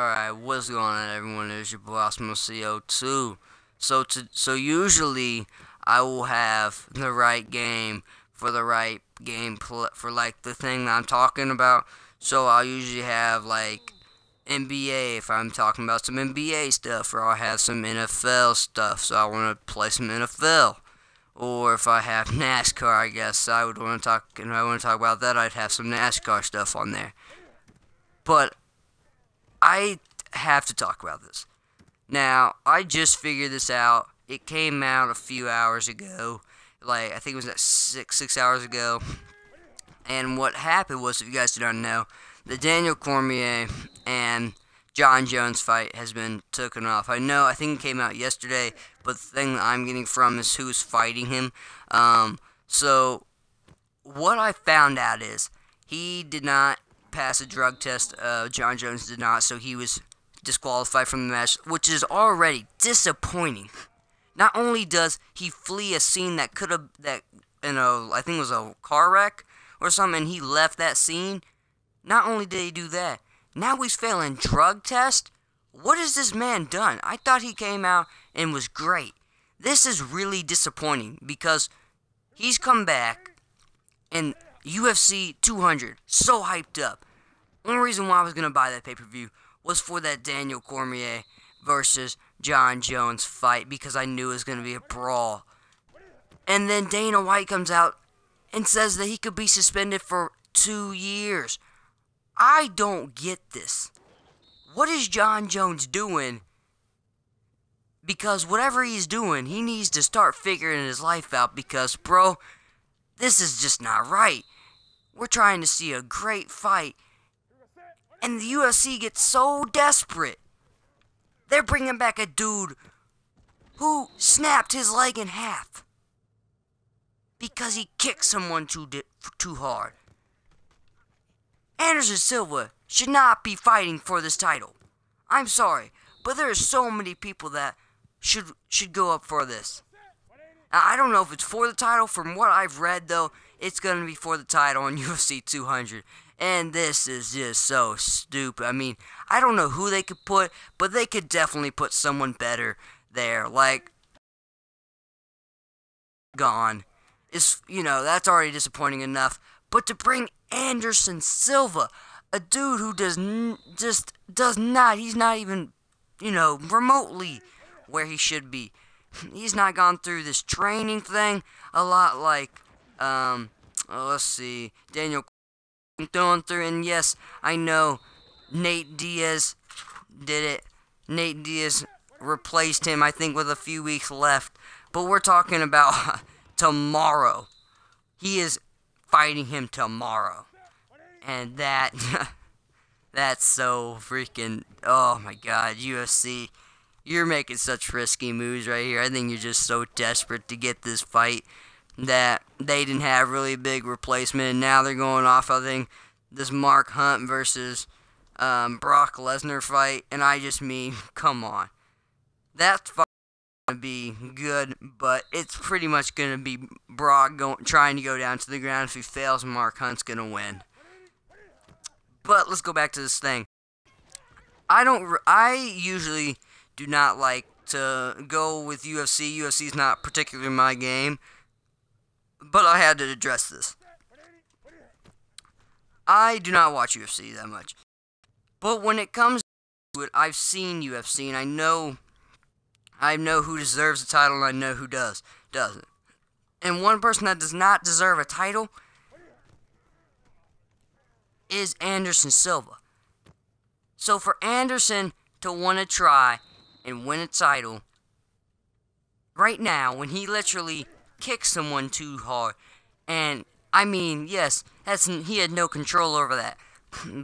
Alright, what's going on, everyone? It's your boy Osmo CO2. So usually I will have the right game for the right for like the thing that I'm talking about. So I'll usually have like NBA if I'm talking about some NBA stuff, or I'll have some NFL stuff. So I want to play some NFL. Or if I have NASCAR, I guess I would want to talk. And I want to talk about that. I'd have some NASCAR stuff on there. But I have to talk about this. Now, I just figured this out. It came out a few hours ago. Like, I think it was at six hours ago. And what happened was, if you guys do not know, the Daniel Cormier and John Jones fight has been taken off. I think it came out yesterday, but the thing that I'm getting from is who's fighting him. So, what I found out is, he did not pass a drug test. John Jones did not, so he was disqualified from the match, which is already disappointing. Not only does he flee a scene that could have, I think it was a car wreck or something, and he left that scene. Not only did he do that, now he's failing drug test. What has this man done? I thought he came out and was great. This is really disappointing because he's come back and UFC 200, so hyped up. Only reason why I was going to buy that pay-per-view was for that Daniel Cormier versus John Jones fight, because I knew it was going to be a brawl. And then Dana White comes out and says that he could be suspended for 2 years. I don't get this. What is John Jones doing? Because whatever he's doing, he needs to start figuring his life out, because, bro, this is just not right. We're trying to see a great fight, and the UFC gets so desperate. They're bringing back a dude who snapped his leg in half because he kicked someone too hard. Anderson Silva should not be fighting for this title. I'm sorry, but there are so many people that should go up for this. Now, I don't know if it's for the title. From what I've read, though, it's going to be for the title on UFC 200. And this is just so stupid. I mean, I don't know who they could put, but they could definitely put someone better there. Like, gone. That's already disappointing enough. But to bring Anderson Silva, a dude who he's not even, remotely where he should be. He's not gone through this training thing a lot like, let's see, Daniel going through, and yes, I know Nate Diaz did it. Nate Diaz replaced him, I think, with a few weeks left. But we're talking about tomorrow. He is fighting him tomorrow. And that's so freaking, oh my god, UFC. You're making such risky moves right here. I think you're just so desperate to get this fight that they didn't have really a big replacement. And now they're going off, I think, this Mark Hunt versus Brock Lesnar fight. And I just mean, come on. That's going to be good, but it's pretty much going to be Brock trying to go down to the ground. If he fails, Mark Hunt's going to win. But let's go back to this thing. I usually do not like to go with UFC. UFC's not particularly my game. But I had to address this. I do not watch UFC that much. But when it comes to it, I've seen UFC, and I know who deserves the title, and I know who doesn't. And one person that does not deserve a title is Anderson Silva. So for Anderson to want to try and win a title right now, when he literally kicked someone too hard, and I mean, yes, he had no control over that,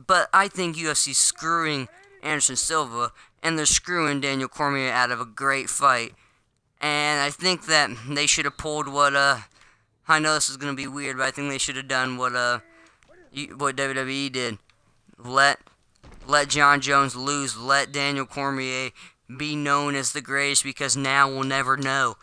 but I think UFC's screwing Anderson Silva, and they're screwing Daniel Cormier out of a great fight. And I think that they should have pulled what I know this is gonna be weird, but I think they should have done what WWE did. Let John Jones lose. Let Daniel Cormier be known as the greatest, because now we'll never know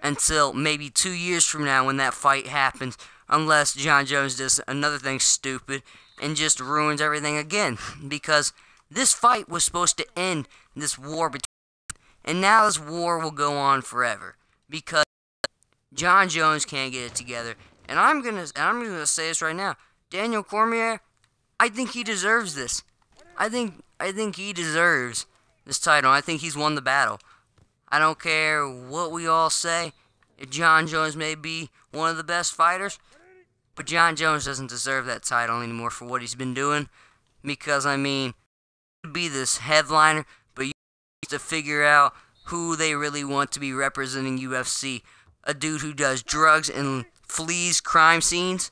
until maybe 2 years from now when that fight happens, unless John Jones does another thing stupid and just ruins everything again, because This fight was supposed to end this war between, and now this war will go on forever because Jon Jones can't get it together. And I'm gonna say this right now. Daniel Cormier, I think he deserves this. I think he deserves this title. I think he's won the battle. I don't care what we all say. If Jon Jones may be one of the best fighters, but Jon Jones doesn't deserve that title anymore for what he's been doing. Because, I mean, he could be this headliner, but you have to figure out who they really want to be representing UFC. A dude who does drugs and flees crime scenes?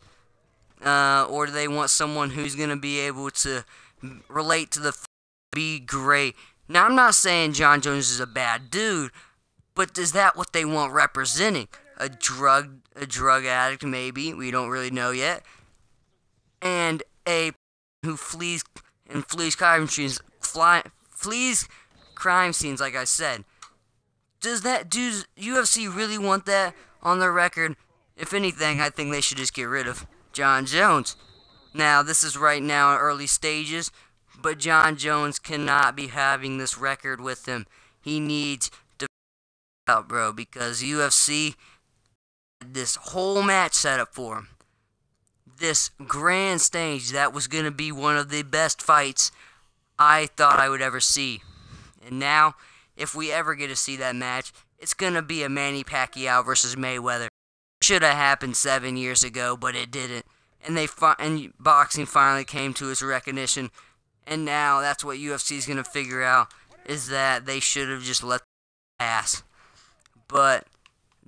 Or do they want someone who's going to be able to relate to the be great? Now, I'm not saying Jon Jones is a bad dude, but is that what they want representing? A drug addict, maybe. We don't really know yet. And a who flees crime scenes, flees crime scenes, like I said. Does UFC really want that on their record? If anything, I think they should just get rid of Jon Jones. Now, this is right now in early stages, but Jon Jones cannot be having this record with him. He needs to out, bro, because UFC had this whole match set up for him. This grand stage that was going to be one of the best fights I thought I would ever see. And now, if we ever get to see that match, it's going to be a Manny Pacquiao versus Mayweather. It should have happened 7 years ago, but it didn't. And boxing finally came to its recognition. And now that's what UFC is going to figure out, is that they should have just let it pass. But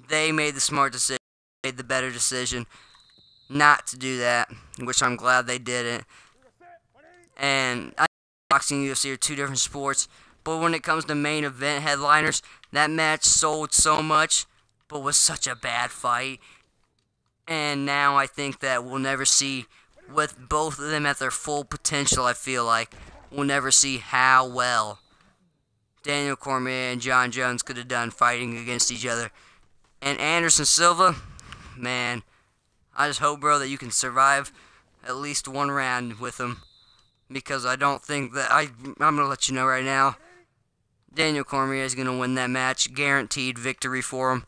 they made the smart decision, made the better decision not to do that, which I'm glad they didn't. And I think boxing and UFC are two different sports, but when it comes to main event headliners, that match sold so much, but was such a bad fight. And now I think that we'll never see, with both of them at their full potential, I feel like, we'll never see how well Daniel Cormier and Jon Jones could have done fighting against each other. And Anderson Silva, man, I just hope, bro, that you can survive at least one round with him. Because I don't think that... I'm going to let you know right now. Daniel Cormier is going to win that match. Guaranteed victory for him.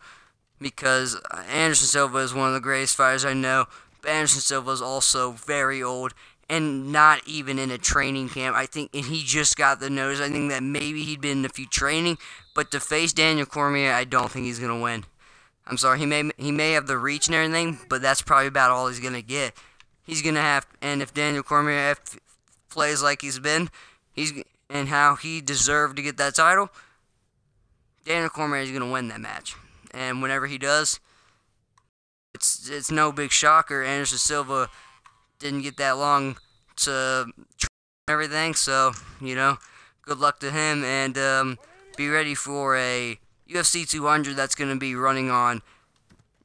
Because Anderson Silva is one of the greatest fighters I know. But Anderson Silva is also very old. And not even in a training camp. I think and he just got the notice. I think that maybe he'd been in a few training. But to face Daniel Cormier, I don't think he's going to win. I'm sorry, he may have the reach and everything, but that's probably about all he's going to get. He's going to have, and if Daniel Cormier plays like he's been, and how he deserved to get that title, Daniel Cormier is going to win that match. And whenever he does, it's no big shocker. Anderson Silva didn't get that long to train everything, so, you know, good luck to him, and be ready for a UFC 200 that's going to be running on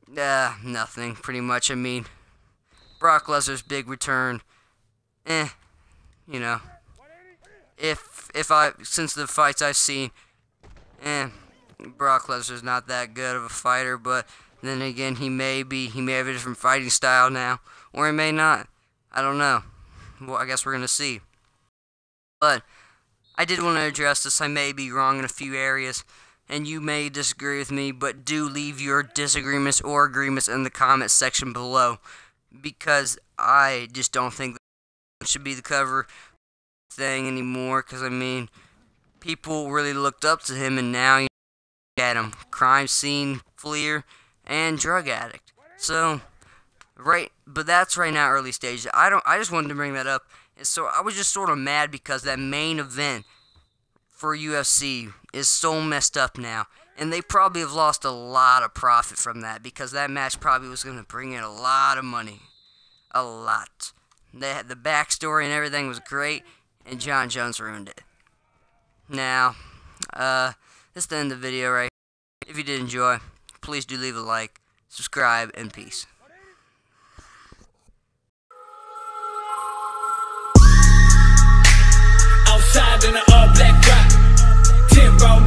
nothing, pretty much. I mean, Brock Lesnar's big return, you know, since the fights I've seen, Brock Lesnar's not that good of a fighter, but then again, he may have a different fighting style now, or he may not. I don't know. Well, I guess we're going to see. But I did want to address this. I may be wrong in a few areas, and you may disagree with me, but do leave your disagreements or agreements in the comment section below, because I just don't think that should be the cover thing anymore, because, I mean, people really looked up to him, and now you look at him, crime scene fleer and drug addict. So, but that's right now early stages. I just wanted to bring that up, and so I was just sort of mad because that main event for UFC is so messed up now, and they probably have lost a lot of profit from that, because that match probably was going to bring in a lot of money. A lot. They had the backstory and everything was great, and Jon Jones ruined it. Now, this is the end of the video right here. If you did enjoy, please do leave a like, subscribe, and peace. Outside in the all black rock, 10 roll